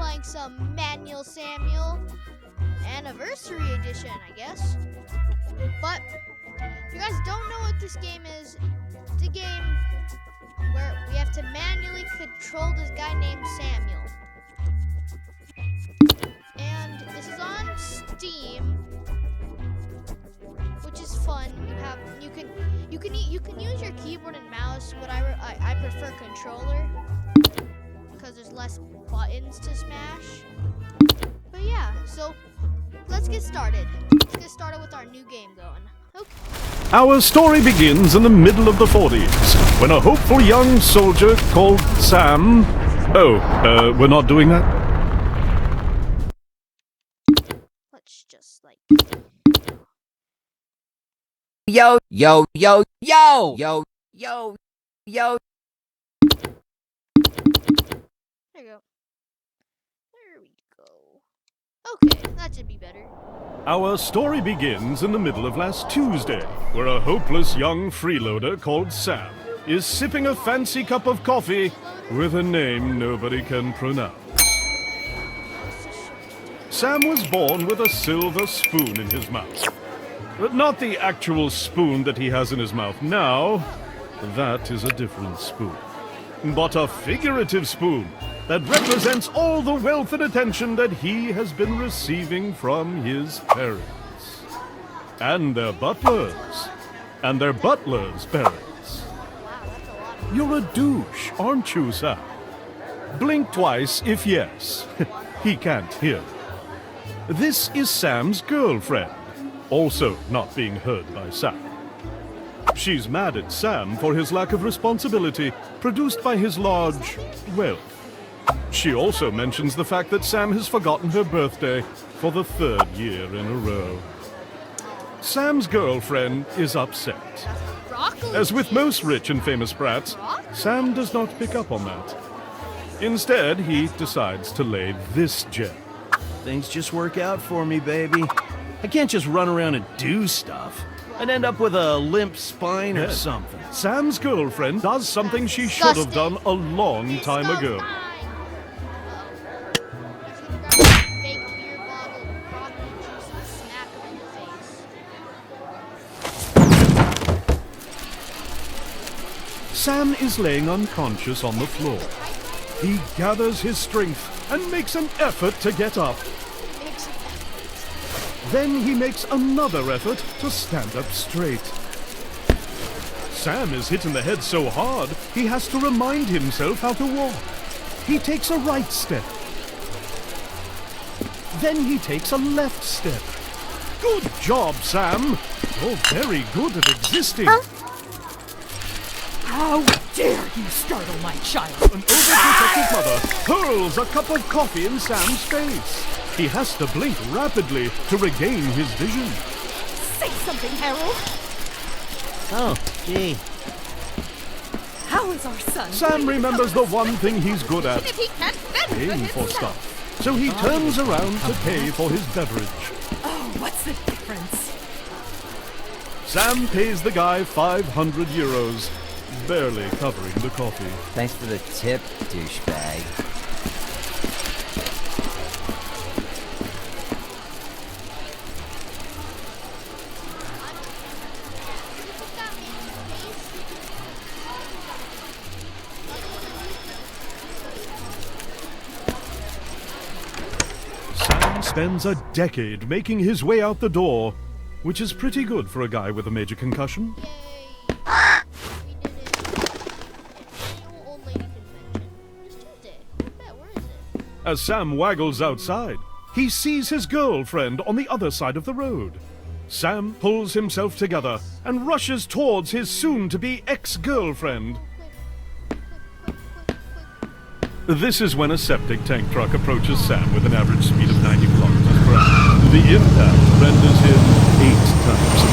playing some Manual Samuel Anniversary Edition, I guess. But if you guys don't know what this game is, it's a game where we have to manually control this guy named Samuel. And this is on Steam, which is fun. You can use your keyboard and mouse, but I prefer controller because there's less buttons to smash. But yeah, so let's get started. Let's get started with our new game going. Okay. Our story begins in the middle of the 40s, when a hopeful young soldier called Sam... we're not doing that? Let's just like... Yo, yo, yo, yo, yo, yo, yo. There you go. There we go. Okay, that should be better. Our story begins in the middle of last Tuesday, where a hopeless young freeloader called Sam is sipping a fancy cup of coffee with a name nobody can pronounce. Sam was born with a silver spoon in his mouth. But not the actual spoon that he has in his mouth now. That is a different spoon. But a figurative spoon that represents all the wealth and attention that he has been receiving from his parents. And their butlers. And their butlers' parents. You're a douche, aren't you, Sam? Blink twice if yes. He can't hear. This is Sam's girlfriend, also not being heard by Sam. She's mad at Sam for his lack of responsibility produced by his large wealth. She also mentions the fact that Sam has forgotten her birthday for the 3rd year in a row. Sam's girlfriend is upset. As with most rich and famous brats, Sam does not pick up on that. Instead, he decides to lay this gem. Things just work out for me, baby. I can't just run around and do stuff. I'd end up with a limp spine or something. Sam's girlfriend does something she should have done a long time ago. Sam is laying unconscious on the floor. He gathers his strength and makes an effort to get up. Then he makes another effort to stand up straight. Sam is hit in the head so hard, he has to remind himself how to walk. He takes a right step. Then he takes a left step. Good job, Sam. You're very good at existing. How dare you startle my child? An overprotective mother hurls a cup of coffee in Sam's face. He has to blink rapidly to regain his vision. Say something, Harold. Oh, gee. How is our son? Sam remembers the one thing he's good at, If he can't fend paying for himself. stuff. So he turns around to pay for his beverage. Oh, what's the difference? Sam pays the guy 500 euros, barely covering the coffee. Thanks for the tip, douchebag. Sam spends a decade making his way out the door, which is pretty good for a guy with a major concussion. Yay! We did it. Annual old lady convention. It's Tuesday. Where is it? As Sam waggles outside, he sees his girlfriend on the other side of the road. Sam pulls himself together and rushes towards his soon-to-be ex-girlfriend. This is when a septic tank truck approaches Sam with an average speed of 90 kilometers per hour. The impact renders him 8 times a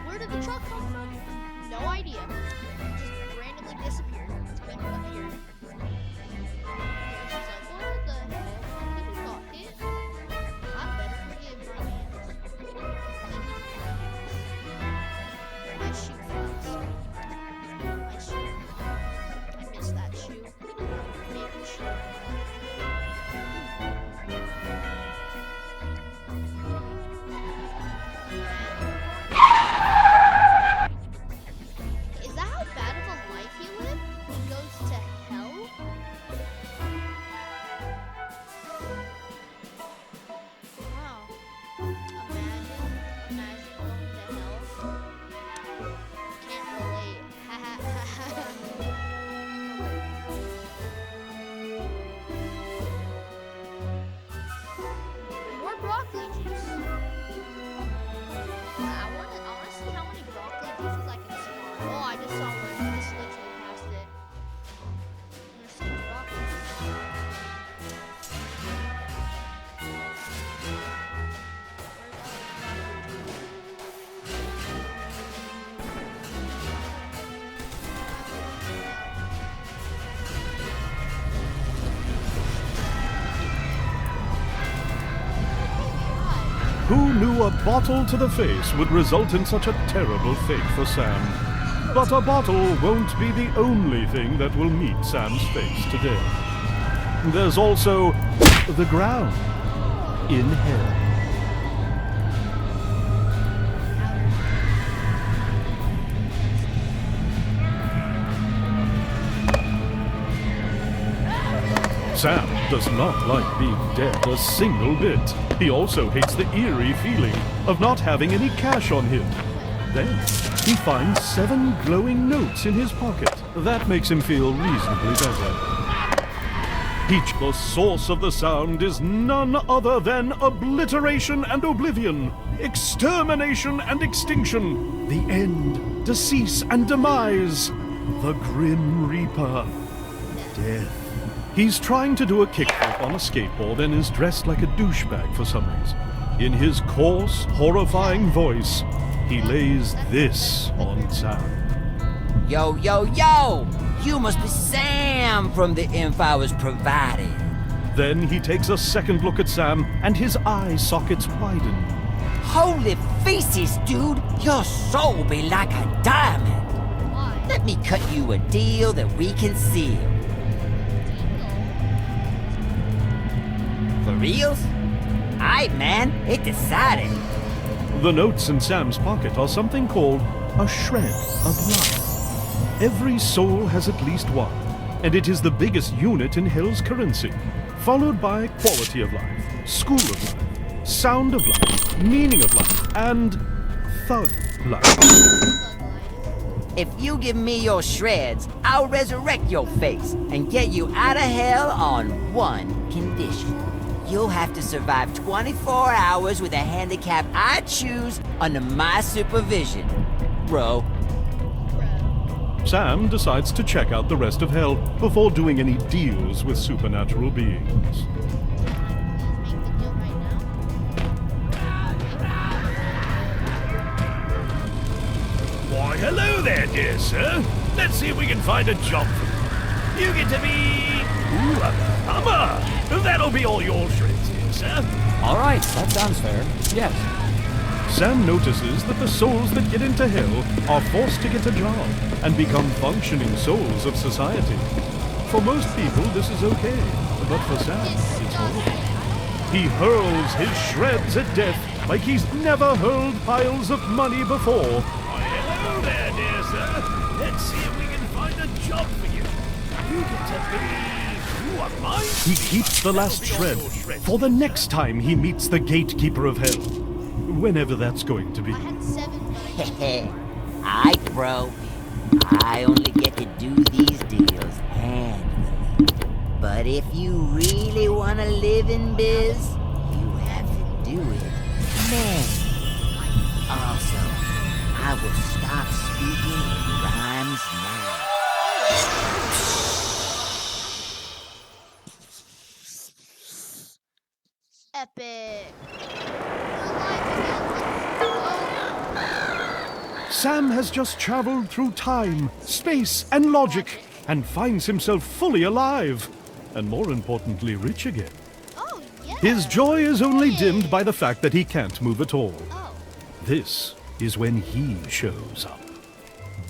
Where did the truck come from? No idea. It just randomly disappeared. Then appeared. She's like, what the heck? He got hit? I better forgive my hands. My shoe flies. My shoe. I missed that shoe. Who knew a bottle to the face would result in such a terrible fate for Sam? But a bottle won't be the only thing that will meet Sam's face today. There's also the ground in hell. Sam does not like being dead a single bit. He also hates the eerie feeling of not having any cash on him. Then, he finds 7 glowing notes in his pocket. That makes him feel reasonably better. The source of the sound is none other than obliteration and oblivion, extermination and extinction, the end, decease and demise, the Grim Reaper, death. He's trying to do a kickflip on a skateboard and is dressed like a douchebag for some reason. In his coarse, horrifying voice, he lays this on Sam. Yo, yo, yo! You must be Sam from the info I was provided. Then he takes a second look at Sam and his eye sockets widen. Holy feces, dude! Your soul be like a diamond. Why? Let me cut you a deal that we can seal. For reals? Aight, man, it decided. The notes in Sam's pocket are something called a shred of life. Every soul has at least one, and it is the biggest unit in Hell's currency, followed by quality of life, school of life, sound of life, meaning of life, and thug life. If you give me your shreds, I'll resurrect your face and get you out of hell on one condition. You'll have to survive 24 hours with a handicap I choose under my supervision, bro. Sam decides to check out the rest of Hell before doing any deals with supernatural beings. Let's make the deal right now. Why, hello there, dear sir. Let's see if we can find a job for you. You get to be... Ooh, a plumber. That'll be all your shreds, dear sir. All right, that sounds fair. Yes. Sam notices that the souls that get into Hell are forced to get a job and become functioning souls of society. For most people, this is okay, but for Sam, it's horrible. He hurls his shreds at death like he's never hurled piles of money before. Hello there, dear sir. Let's see if we can find a job for you. You get to be... He keeps the last shred for the next time he meets the gatekeeper of Hell. Whenever that's going to be. I had 7, but I Heh Aight, bro. I only get to do these deals annually. But if you really want to live in biz, you have to do it man. Also, I will stop speaking in rhymes now. epic. We're live again. Let's Sam has just traveled through time, space, and logic, and finds himself fully alive. And more importantly, rich again. go. Oh, yeah. His joy is only dimmed by the fact that he can't move at all. Oh. This is when he shows up.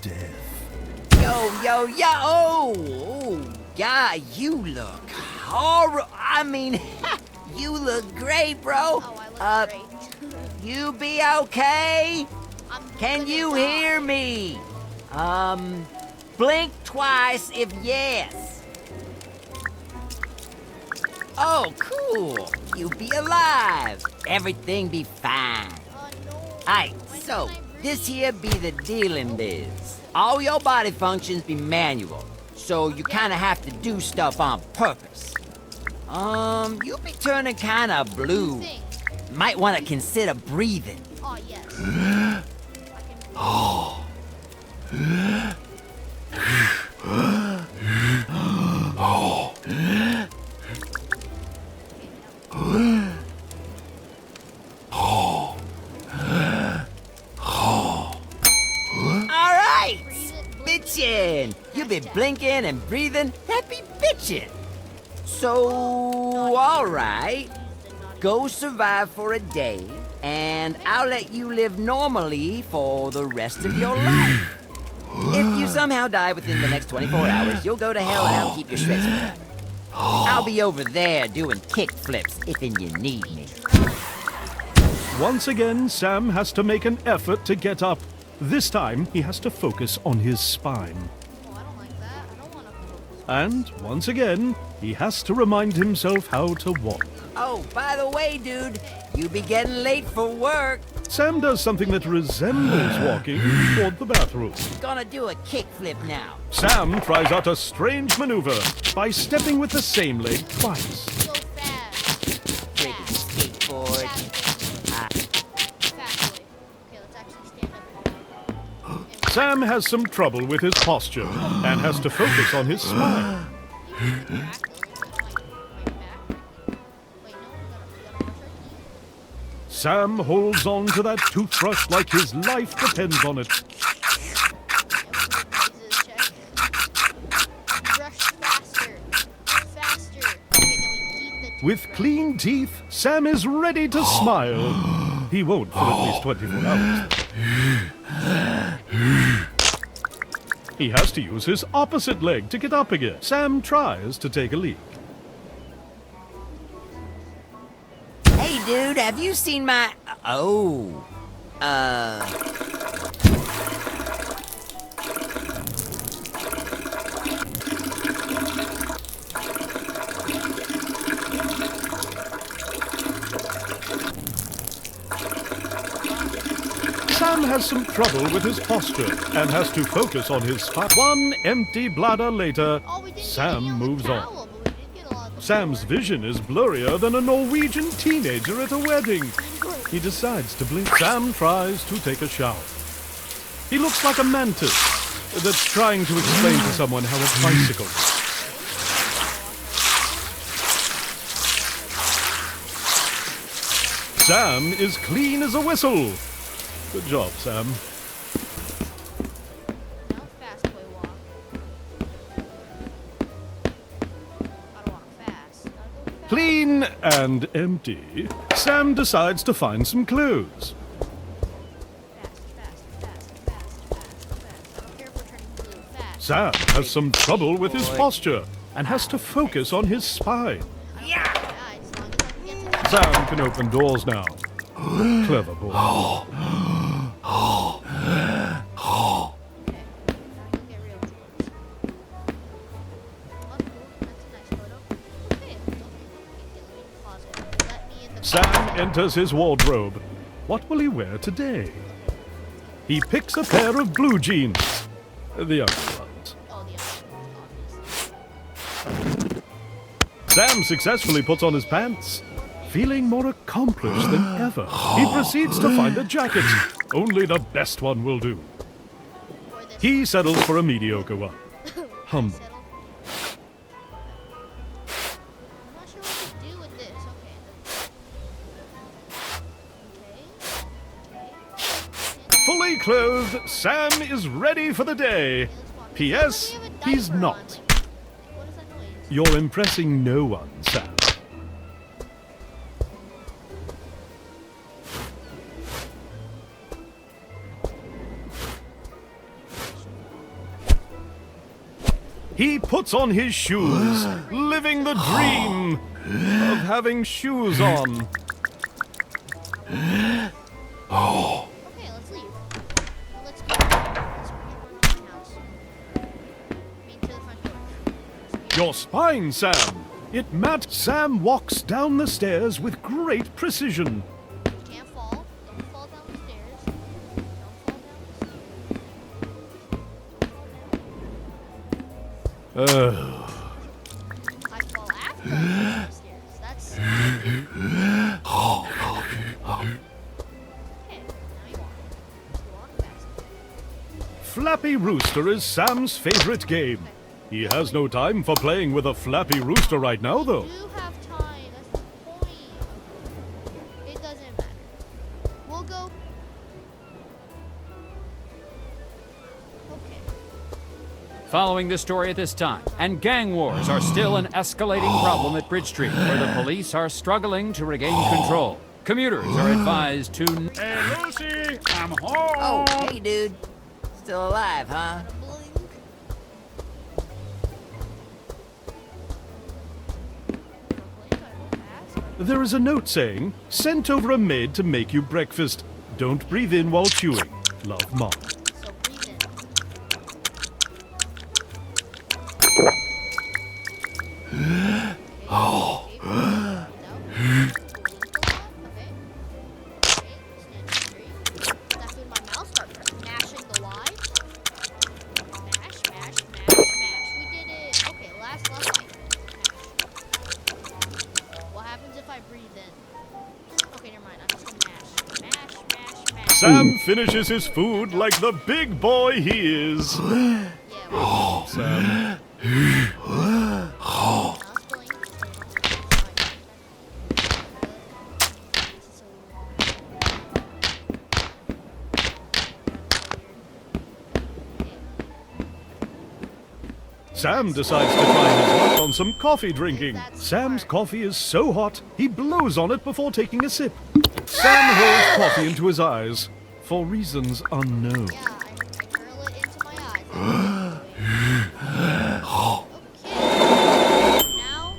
Death. Yo, yo, yo! Oh, yeah, you look horrible. I mean, you look great, bro. Oh, I look great. You be okay? I'm Can gonna you die. hear me? Blink twice if yes. Oh, cool. You be alive. Everything be fine. Oh, no. Aight, Why so can't I breathe? this here be the dealing biz. All your body functions be manual, so you kinda have to do stuff on purpose. You be turning kinda blue. Think. Might wanna consider breathing. Oh, yes. Alright! Bitchin'! You be blinking and breathing, that be bitchin'. So, alright. Go survive for a day, and I'll let you live normally for the rest of your life. If you somehow die within the next 24 hours, you'll go to hell and I'll keep your shreds for you. I'll be over there doing kick flips if and you need me. Once again, Sam has to make an effort to get up. This time, he has to focus on his spine. Oh, I don't like that. I don't want to focus. And once again, he has to remind himself how to walk. Oh, by the way, dude, you be getting late for work. Sam does something that resembles walking toward the bathroom. Gonna do a kick flip now. Sam tries out a strange maneuver by stepping with the same leg twice. So fast. Break it, skateboard. Fast way. Okay, let's actually stand up. Sam has some trouble with his posture and has to focus on his spine. Sam holds on to that toothbrush like his life depends on it. With clean teeth, Sam is ready to smile. He won't for at least 24 hours. He has to use his opposite leg to get up again. Sam tries to take a leak. Hey, dude, have you seen my... Oh. Sam has some trouble with his posture and has to focus on his spine. One empty bladder later, Sam moves on. Sam's vision is blurrier than a Norwegian teenager at a wedding. He decides to blink. Sam tries to take a shower. He looks like a mantis that's trying to explain to someone how a bicycle works. Sam is clean as a whistle. Good job, Sam. Now fast boy walk. Gotta walk fast. Gotta go fast. Clean and empty, Sam decides to find some clues. I don't care if we're turning blue. Fast. Sam has some trouble with his posture and has to focus on his spine. Yeah, as long as I can get to that. Sam can open doors now. Clever boy. Okay. Now go get real drawers. Oh, cool. That's a nice photo. Okay, let me in the closet. Let me in the Sam enters his wardrobe. What will he wear today? He picks a pair of blue jeans. The ugly ones. Oh, the obviously. Sam successfully puts on his pants. Feeling more accomplished than ever, he proceeds to find a jacket. Only the best one will do. For this He settles for a mediocre one. Humble. settle. I'm not sure what to do with this. Okay. Fully clothed, Sam is ready for the day. P.S. He's not. What is that noise? You're impressing no one, Sam. He puts on his shoes, living the dream of having shoes on. Okay, let's leave. Let's go. Let's run to my house. Mean to the front door. Your spine, Sam. It matters. Sam walks down the stairs with great precision. You can't fall. Don't fall down the stairs. Don't fall down the stairs. I fall after I fall down the stairs. That's. Okay, now you walk. You walk fast. Flappy Rooster is Sam's favorite game. He has no time for playing with a Flappy Rooster right now, though. You have time. That's the point. It doesn't matter. We'll go. Okay. Following this story at this time, and gang wars are still an escalating problem at Bridge Street, where the police are struggling to regain control. Commuters are advised to. Hey, Lucy, I'm home. Oh, hey, dude. Still alive, huh? Blink. There is a note saying, sent over a maid to make you breakfast. Don't breathe in while chewing. Love, Mom. So breathe in. Oh. What happens if I breathe in? Okay, never mind. I'm just gonna mash. Sam finishes his food like the big boy he is. Yeah. Well, Sam. now it's blink. Sam decides to try his luck on some coffee drinking. Sam's coffee is so hot, he blows on it before taking a sip. Sam holds coffee into his eyes, for reasons unknown. Yeah, I curl it into my eyes. Okay. Now,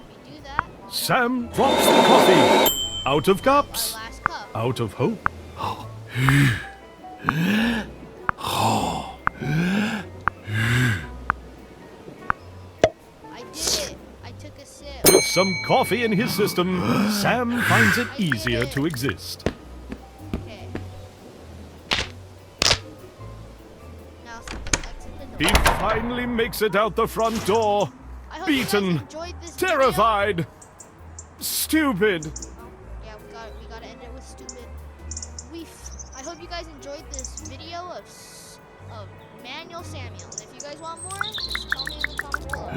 we do that. Sam drops the coffee. Out of My cups. last cup. Out of hope. I did it. I took a sip. With some coffee in his system, Sam finds it easier to exist. Okay. Now exit the He door. finally makes it out the front door. I hope you guys Beaten. enjoyed this Terrified. Stupid. Video. Yeah, we gotta end it with stupid. I hope you guys enjoyed this video of Manuel Samuel. And if you guys want more, just tell me in the comments below.